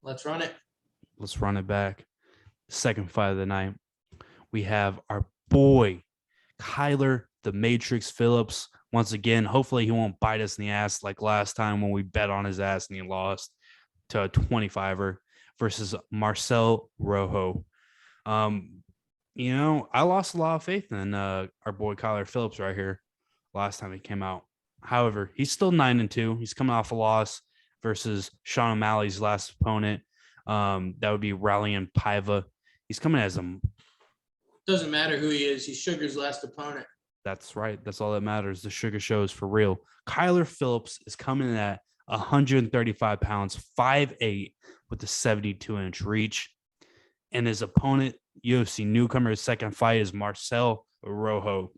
Let's run it. Let's run it back. Second fight of the night. We have our boy, Kyler the Matrix Phillips. Once again, hopefully he won't bite us in the ass like last time when we bet on his ass and he lost to a 25er versus Marcel Rojo. I lost a lot of faith in our boy Kyler Phillips right here last time he came out. However, he's still 9-2. He's coming off a loss versus Sean O'Malley's last opponent. That would be Rallian Paiva. He's coming as a. Doesn't matter who he is. He's Sugar's last opponent. That's right. That's all that matters. The Sugar Show is for real. Kyler Phillips is coming in at 135 pounds, 5'8", with a 72-inch reach. And his opponent, UFC newcomer, his second fight is Marcel Rojo,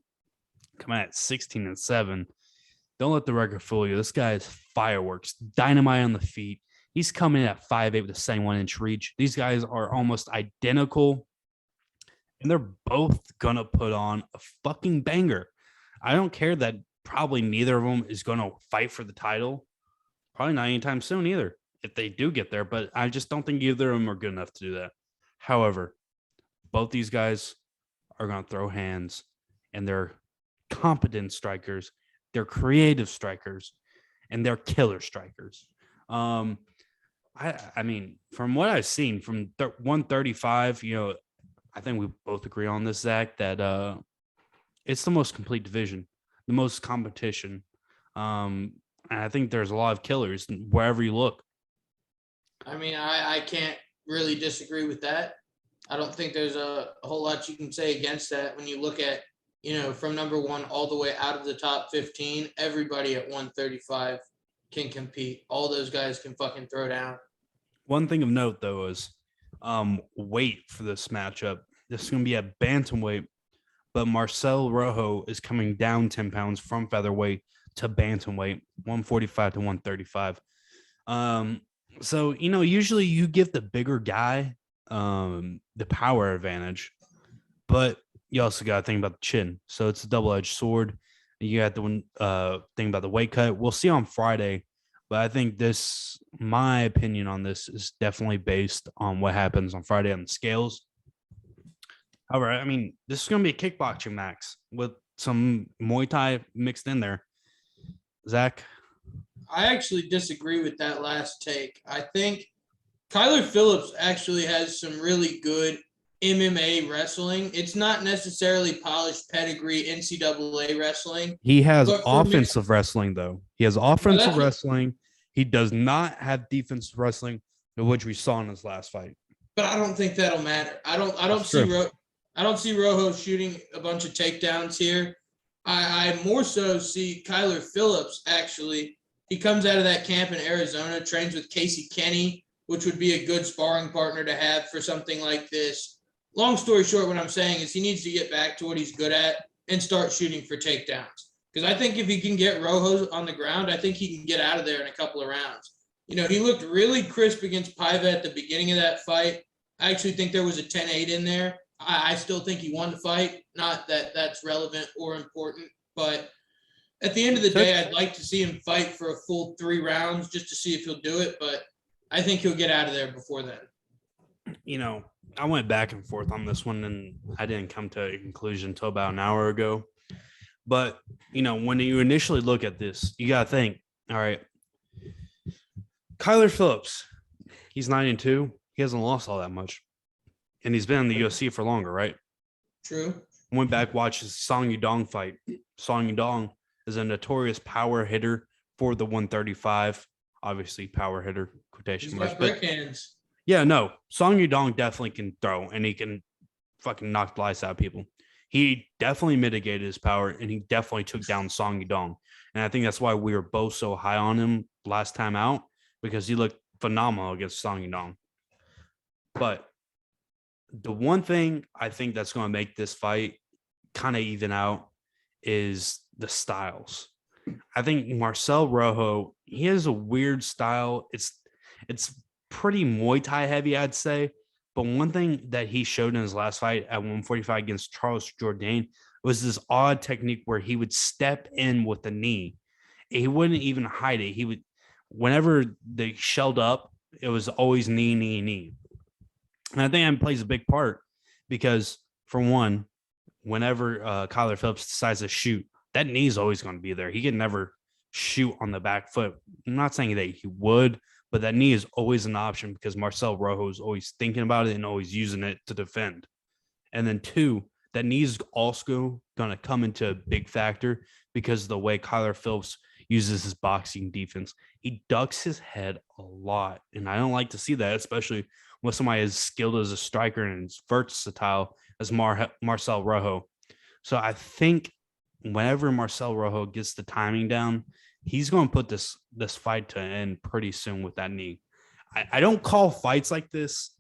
coming at 16-7. Don't let the record fool you. This guy is fireworks, dynamite on the feet. He's coming in at 5'8" with a 71-inch reach. These guys are almost identical, and they're both going to put on a fucking banger. I don't care that probably neither of them is going to fight for the title. Probably not anytime soon either, if they do get there, but I just don't think either of them are good enough to do that. However, both these guys are going to throw hands, and they're competent strikers. They're creative strikers, and they're killer strikers. I mean, from what I've seen from 135, I think we both agree on this, Zach, that it's the most complete division, the most competition. And I think there's a lot of killers wherever you look. I mean, I can't really disagree with that. I don't think there's a whole lot you can say against that when you look at, from number one all the way out of the top 15, everybody at 135 can compete. All those guys can fucking throw down. One thing of note, though, is weight for this matchup. This is going to be at bantamweight, but Marcel Rojo is coming down 10 pounds from featherweight to bantamweight, 145 to 135. So, usually you give the bigger guy the power advantage, but you also got to think about the chin. So it's a double-edged sword. You got the one thing about the weight cut. We'll see on Friday, but I think my opinion on this is definitely based on what happens on Friday on the scales. However, I mean, this is going to be a kickboxing max with some Muay Thai mixed in there. Zach? I actually disagree with that last take. I think Kyler Phillips actually has some really good MMA wrestling. It's not necessarily polished pedigree NCAA wrestling. He has offensive wrestling, though. He has offensive wrestling. He does not have defensive wrestling, which we saw in his last fight. But I don't think that'll matter. I don't see Rojo shooting a bunch of takedowns here. I more so see Kyler Phillips actually. He comes out of that camp in Arizona, trains with Casey Kenny, which would be a good sparring partner to have for something like this. Long story short, what I'm saying is he needs to get back to what he's good at and start shooting for takedowns. Because I think if he can get Rojo on the ground, I think he can get out of there in a couple of rounds. He looked really crisp against Paiva at the beginning of that fight. I actually think there was a 10-8 in there. I still think he won the fight. Not that that's relevant or important, but at the end of the day, I'd like to see him fight for a full 3 rounds just to see if he'll do it, but I think he'll get out of there before then. I went back and forth on this one, and I didn't come to a conclusion until about an hour ago. But, when you initially look at this, you got to think, all right, Kyler Phillips, he's 9-2. He hasn't lost all that much. And he's been in the UFC for longer, right? True. Went back, watched his Song Yudong fight. Song Yudong is a notorious power hitter for the 135. Obviously, power hitter, quotation marks. Brick hands. Yeah, no. Song Yudong definitely can throw, and he can fucking knock the lights out of people. He definitely mitigated his power, and he definitely took down Song Yudong. And I think that's why we were both so high on him last time out, because he looked phenomenal against Song Yudong. But the one thing I think that's going to make this fight kind of even out is the styles. I think Marcel Rojo, he has a weird style. It's pretty Muay Thai heavy, I'd say. But one thing that he showed in his last fight at 145 against Charles Jourdain was this odd technique where he would step in with the knee. He wouldn't even hide it. He would, whenever they shelled up, it was always knee. And I think that plays a big part because, for one, whenever Kyler Phillips decides to shoot, that knee is always going to be there. He can never shoot on the back foot. I'm not saying that he would, but that knee is always an option because Marcel Rojo is always thinking about it and always using it to defend. And then two, that knee is also going to come into a big factor because of the way Kyler Phillips uses his boxing defense. He ducks his head a lot, and I don't like to see that, especially with somebody as skilled as a striker and as versatile as Marcel Rojo. So I think whenever Marcel Rojo gets the timing down, he's going to put this fight to an end pretty soon with that knee. I don't call fights like this,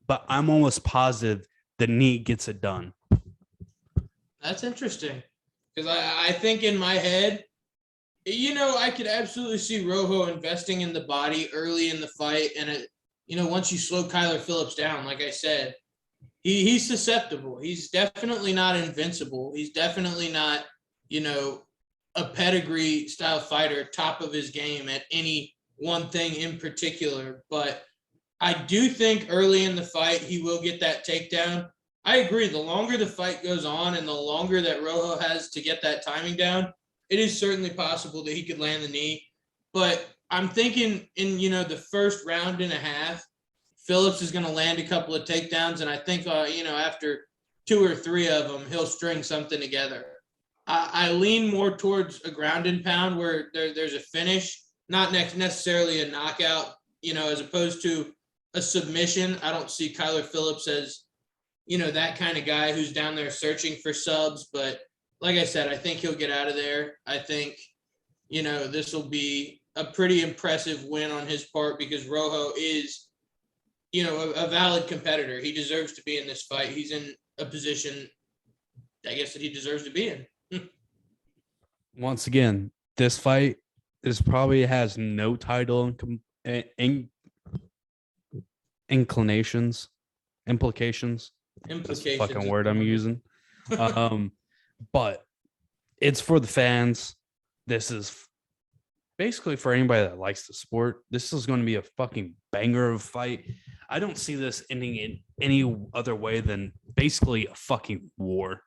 but I'm almost positive the knee gets it done. That's interesting because I think in my head, I could absolutely see Rojo investing in the body early in the fight. And, once you slow Kyler Phillips down, like I said, he's susceptible. He's definitely not invincible. He's definitely not, a pedigree style fighter, top of his game at any one thing in particular. But I do think early in the fight, he will get that takedown. I agree. The longer the fight goes on and the longer that Rojo has to get that timing down, it is certainly possible that he could land the knee. But I'm thinking in, the first round and a half, Phillips is going to land a couple of takedowns. And I think, after 2 or 3 of them, he'll string something together. I lean more towards a ground and pound where there's a finish, not necessarily a knockout, as opposed to a submission. I don't see Kyler Phillips as, that kind of guy who's down there searching for subs. But like I said, I think he'll get out of there. I think, this will be a pretty impressive win on his part because Rojo is, a valid competitor. He deserves to be in this fight. He's in a position, I guess, that he deserves to be in. Once again, this fight probably has no title implications. That's the fucking word I'm using. But it's for the fans. This is basically for anybody that likes the sport. This is going to be a fucking banger of a fight. I don't see this ending in any other way than basically a fucking war.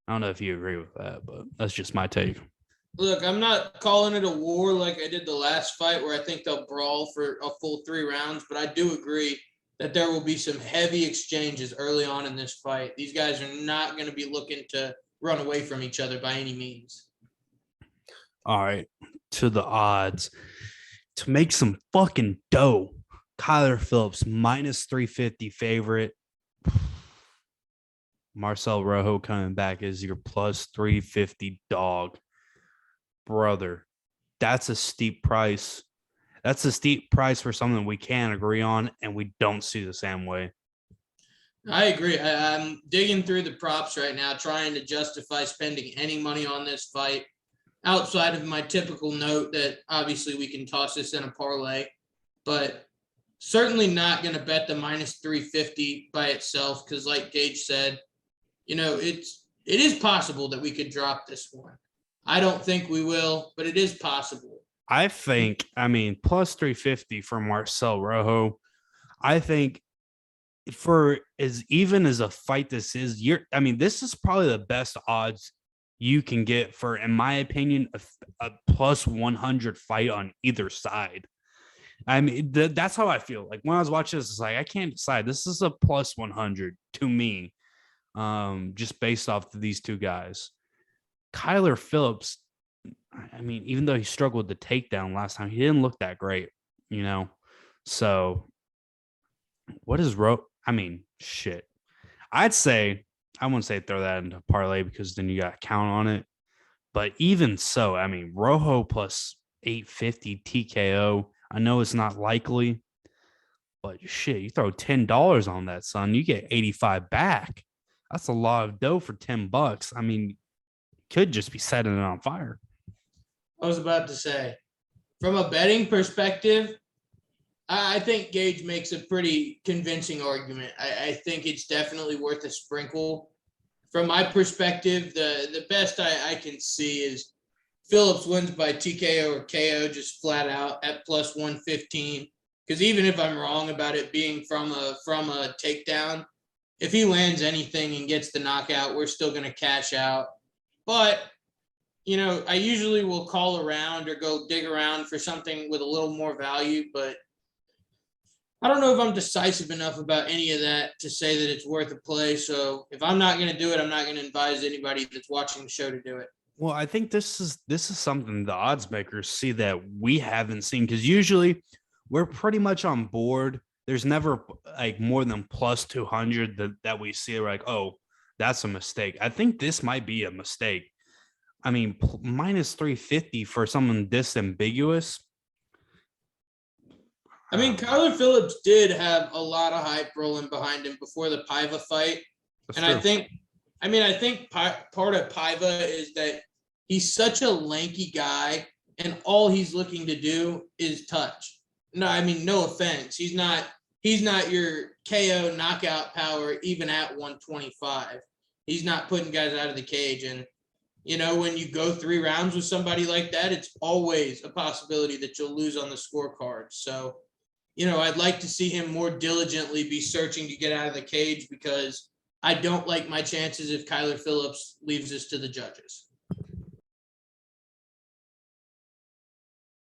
I don't know if you agree with that, but that's just my take. Look, I'm not calling it a war like I did the last fight where I think they'll brawl for a full 3 rounds, but I do agree that there will be some heavy exchanges early on in this fight. These guys are not going to be looking to run away from each other by any means. All right, to the odds. To make some fucking dough, Kyler Phillips, minus 350 favorite. Marcel Rojo coming back as your plus 350 dog. Brother, that's a steep price. That's a steep price for something we can't agree on and we don't see the same way. I agree. I'm digging through the props right now, trying to justify spending any money on this fight outside of my typical note that obviously we can toss this in a parlay, but certainly not going to bet the minus 350 by itself because like Gage said, it is possible that we could drop this one. I don't think we will, but it is possible. I think, plus 350 for Marcel Rojo. I think for as even as a fight this is, this is probably the best odds you can get for, in my opinion, a plus 100 fight on either side. That's how I feel. Like when I was watching this, it's like, I can't decide. This is a plus 100 to me. Just based off of these two guys. Kyler Phillips, even though he struggled with the takedown last time, he didn't look that great, So what is shit. I'd say, I wouldn't say throw that into parlay because then you got to count on it. But even so, Rojo plus 850 TKO. I know it's not likely, but shit, you throw $10 on that, son, you get 85 back. That's a lot of dough for $10. Could just be setting it on fire. I was about to say, from a betting perspective, I think Gage makes a pretty convincing argument. I think it's definitely worth a sprinkle. From my perspective, the best I can see is Phillips wins by TKO or KO just flat out at plus 115. Because even if I'm wrong about it being from a takedown, if he lands anything and gets the knockout, we're still going to cash out. But, you know, I usually will call around or go dig around for something with a little more value, but I don't know if I'm decisive enough about any of that to say that it's worth a play. So if I'm not going to do it, I'm not going to advise anybody that's watching the show to do it. Well, I think this is something the odds makers see that we haven't seen, because usually we're pretty much on board. There's never like more than plus 200 that we see like, oh, that's a mistake. I think this might be a mistake. I mean, minus 350 for someone this ambiguous. I mean, Kyler Phillips did have a lot of hype rolling behind him before the Paiva fight. That's and true. I think part of Paiva is that he's such a lanky guy, and all he's looking to do is touch. No, I mean, no offense. He's not your KO knockout power even at 125. He's not putting guys out of the cage. And, you know, when you go 3 rounds with somebody like that, it's always a possibility that you'll lose on the scorecard. So, you know, I'd like to see him more diligently be searching to get out of the cage, because I don't like my chances if Kyler Phillips leaves this to the judges.